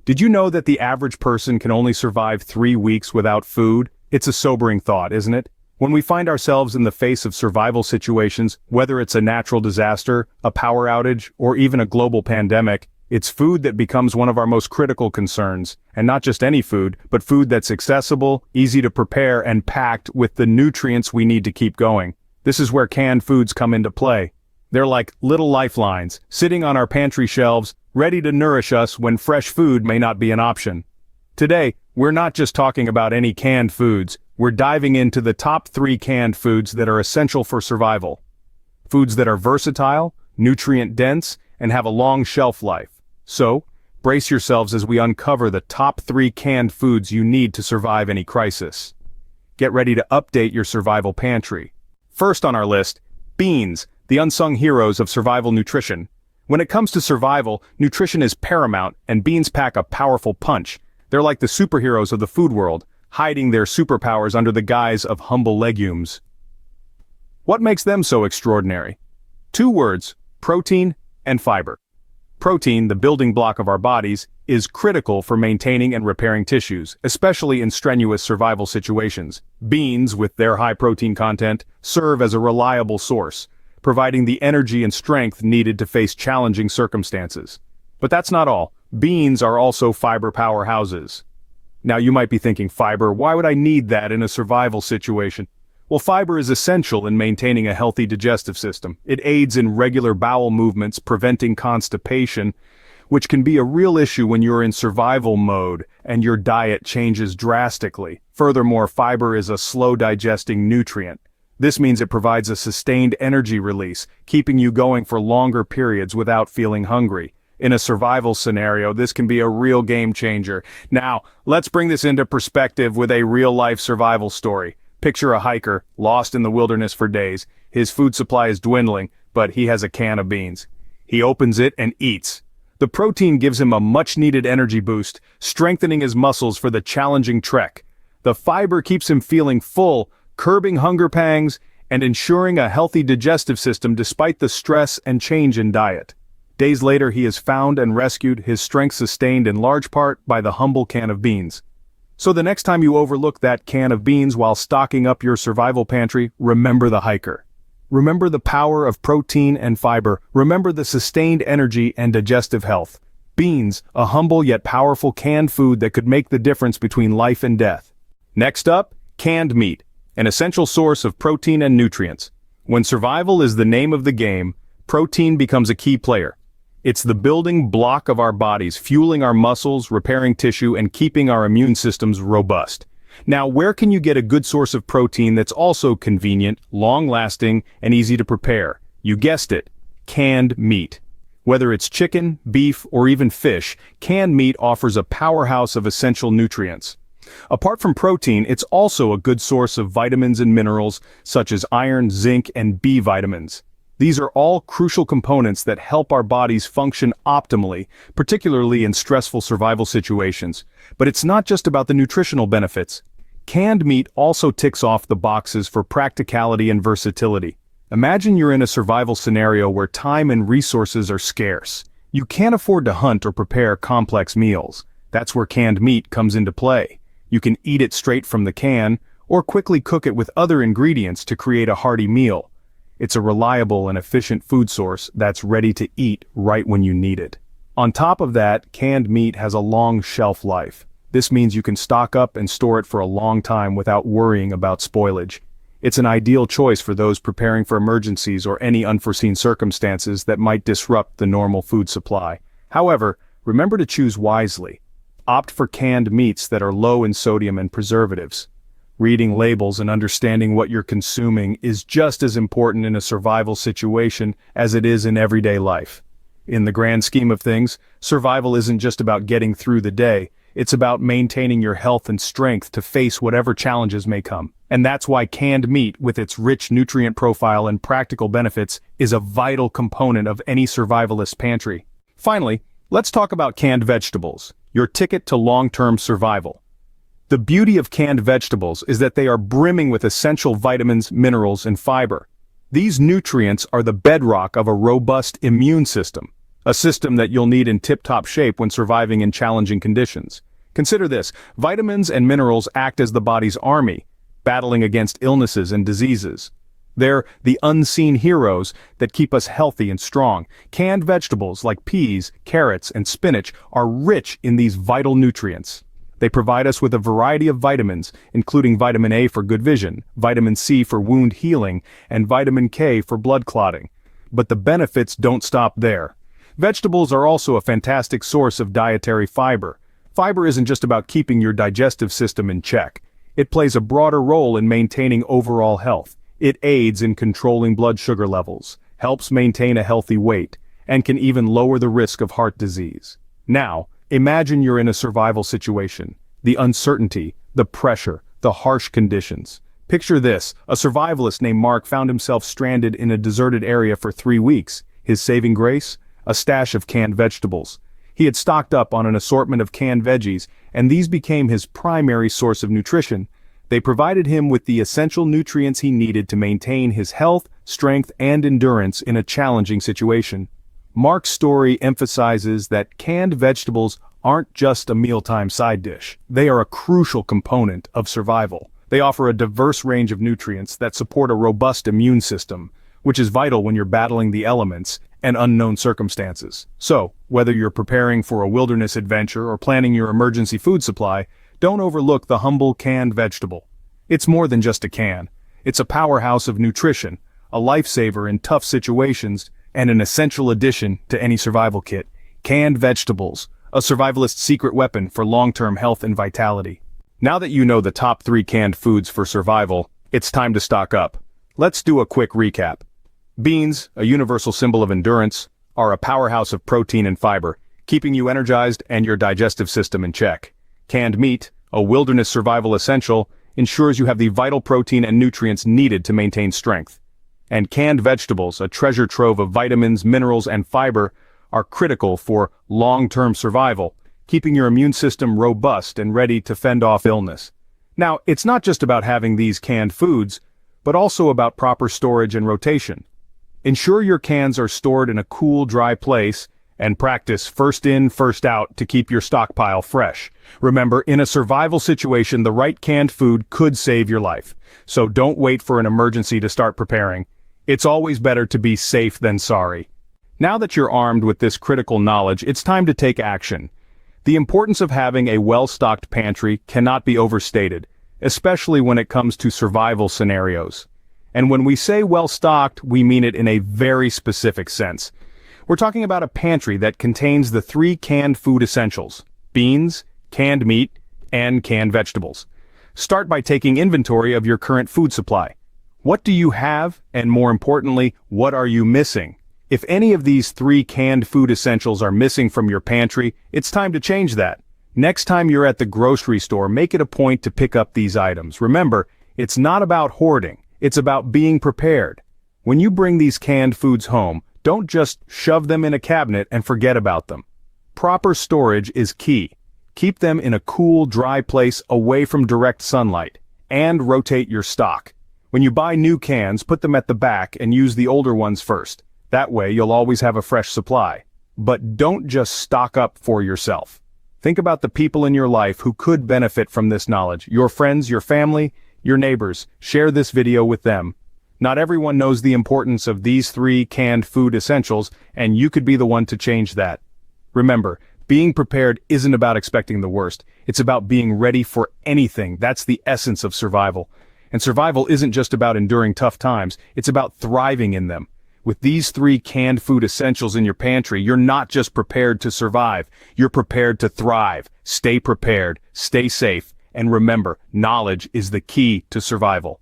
Did you know that the average person can only survive 3 weeks without food? It's a sobering thought, isn't it? When we find ourselves in the face of survival situations, whether it's a natural disaster, a power outage, or even a global pandemic, it's food that becomes one of our most critical concerns. And not just any food, but food that's accessible, easy to prepare, and packed with the nutrients we need to keep going. This is where canned foods come into play. They're like little lifelines, sitting on our pantry shelves, ready to nourish us when fresh food may not be an option. Today, we're not just talking about any canned foods, we're diving into the top 3 canned foods that are essential for survival. Foods that are versatile, nutrient-dense, and have a long shelf life. So, brace yourselves as we uncover the top 3 canned foods you need to survive any crisis. Get ready to update your survival pantry. First on our list, beans, the unsung heroes of survival nutrition. When it comes to survival, nutrition is paramount, and beans pack a powerful punch. They're like the superheroes of the food world, hiding their superpowers under the guise of humble legumes. What makes them so extraordinary? 2 words: protein and fiber. Protein, the building block of our bodies, is critical for maintaining and repairing tissues, especially in strenuous survival situations. Beans, with their high protein content, serve as a reliable source, providing the energy and strength needed to face challenging circumstances. But that's not all. Beans are also fiber powerhouses. Now you might be thinking, fiber, why would I need that in a survival situation? Well, fiber is essential in maintaining a healthy digestive system. It aids in regular bowel movements, preventing constipation, which can be a real issue when you're in survival mode and your diet changes drastically. Furthermore, fiber is a slow-digesting nutrient. This means it provides a sustained energy release, keeping you going for longer periods without feeling hungry. In a survival scenario, this can be a real game changer. Now, let's bring this into perspective with a real-life survival story. Picture a hiker, lost in the wilderness for days. His food supply is dwindling, but he has a can of beans. He opens it and eats. The protein gives him a much-needed energy boost, strengthening his muscles for the challenging trek. The fiber keeps him feeling full, curbing hunger pangs, and ensuring a healthy digestive system despite the stress and change in diet. Days later, he is found and rescued, his strength sustained in large part by the humble can of beans. So the next time you overlook that can of beans while stocking up your survival pantry, remember the hiker. Remember the power of protein and fiber. Remember the sustained energy and digestive health. Beans, a humble yet powerful canned food that could make the difference between life and death. Next up, canned meat, an essential source of protein and nutrients. When survival is the name of the game, protein becomes a key player. It's the building block of our bodies, fueling our muscles, repairing tissue, and keeping our immune systems robust. Now, where can you get a good source of protein that's also convenient, long-lasting, and easy to prepare? You guessed it, canned meat. Whether it's chicken, beef, or even fish, canned meat offers a powerhouse of essential nutrients. Apart from protein, it's also a good source of vitamins and minerals, such as iron, zinc, and B vitamins. These are all crucial components that help our bodies function optimally, particularly in stressful survival situations. But it's not just about the nutritional benefits. Canned meat also ticks off the boxes for practicality and versatility. Imagine you're in a survival scenario where time and resources are scarce. You can't afford to hunt or prepare complex meals. That's where canned meat comes into play. You can eat it straight from the can, or quickly cook it with other ingredients to create a hearty meal. It's a reliable and efficient food source that's ready to eat right when you need it. On top of that, canned meat has a long shelf life. This means you can stock up and store it for a long time without worrying about spoilage. It's an ideal choice for those preparing for emergencies or any unforeseen circumstances that might disrupt the normal food supply. However, remember to choose wisely. Opt for canned meats that are low in sodium and preservatives. Reading labels and understanding what you're consuming is just as important in a survival situation as it is in everyday life. In the grand scheme of things, survival isn't just about getting through the day, it's about maintaining your health and strength to face whatever challenges may come. And that's why canned meat, with its rich nutrient profile and practical benefits, is a vital component of any survivalist pantry. Finally, let's talk about canned vegetables, your ticket to long-term survival. The beauty of canned vegetables is that they are brimming with essential vitamins, minerals, and fiber. These nutrients are the bedrock of a robust immune system. A system that you'll need in tip-top shape when surviving in challenging conditions. Consider this: vitamins and minerals act as the body's army, battling against illnesses and diseases. They're the unseen heroes that keep us healthy and strong. Canned vegetables like peas, carrots, and spinach are rich in these vital nutrients. They provide us with a variety of vitamins, including vitamin A for good vision, vitamin C for wound healing, and vitamin K for blood clotting. But the benefits don't stop there. Vegetables are also a fantastic source of dietary fiber. Fiber isn't just about keeping your digestive system in check. It plays a broader role in maintaining overall health. It aids in controlling blood sugar levels, helps maintain a healthy weight, and can even lower the risk of heart disease. Now, imagine you're in a survival situation. The uncertainty, the pressure, the harsh conditions. Picture this: a survivalist named Mark found himself stranded in a deserted area for 3 weeks. His saving grace? A stash of canned vegetables. He had stocked up on an assortment of canned veggies, and these became his primary source of nutrition. They provided him with the essential nutrients he needed to maintain his health, strength, and endurance in a challenging situation. Mark's story emphasizes that canned vegetables aren't just a mealtime side dish. They are a crucial component of survival. They offer a diverse range of nutrients that support a robust immune system, which is vital when you're battling the elements and unknown circumstances. So, whether you're preparing for a wilderness adventure or planning your emergency food supply, don't overlook the humble canned vegetable. It's more than just a can. It's a powerhouse of nutrition, a lifesaver in tough situations, and an essential addition to any survival kit. Canned vegetables, a survivalist's secret weapon for long-term health and vitality. Now that you know the top 3 canned foods for survival, it's time to stock up. Let's do a quick recap. Beans, a universal symbol of endurance, are a powerhouse of protein and fiber, keeping you energized and your digestive system in check. Canned meat, a wilderness survival essential, ensures you have the vital protein and nutrients needed to maintain strength. And canned vegetables, a treasure trove of vitamins, minerals, and fiber, are critical for long-term survival, keeping your immune system robust and ready to fend off illness. Now, it's not just about having these canned foods, but also about proper storage and rotation. Ensure your cans are stored in a cool, dry place, and practice first in, first out to keep your stockpile fresh. Remember, in a survival situation, the right canned food could save your life. So don't wait for an emergency to start preparing. It's always better to be safe than sorry. Now that you're armed with this critical knowledge, it's time to take action. The importance of having a well-stocked pantry cannot be overstated, especially when it comes to survival scenarios. And when we say well-stocked, we mean it in a very specific sense. We're talking about a pantry that contains the 3 canned food essentials: beans, canned meat, and canned vegetables. Start by taking inventory of your current food supply. What do you have, and more importantly, what are you missing? If any of these 3 canned food essentials are missing from your pantry, it's time to change that. Next time you're at the grocery store, make it a point to pick up these items. Remember, it's not about hoarding. It's about being prepared. When you bring these canned foods home, don't just shove them in a cabinet and forget about them. Proper storage is key. Keep them in a cool, dry place away from direct sunlight, and rotate your stock. When you buy new cans, put them at the back and use the older ones first. That way you'll always have a fresh supply. But don't just stock up for yourself. Think about the people in your life who could benefit from this knowledge. Your friends, your family, your neighbors. Share this video with them. Not everyone knows the importance of these 3 canned food essentials, and you could be the one to change that. Remember, being prepared isn't about expecting the worst. It's about being ready for anything. That's the essence of survival. And survival isn't just about enduring tough times. It's about thriving in them. With these 3 canned food essentials in your pantry, you're not just prepared to survive. You're prepared to thrive. Stay prepared, stay safe, and remember, knowledge is the key to survival.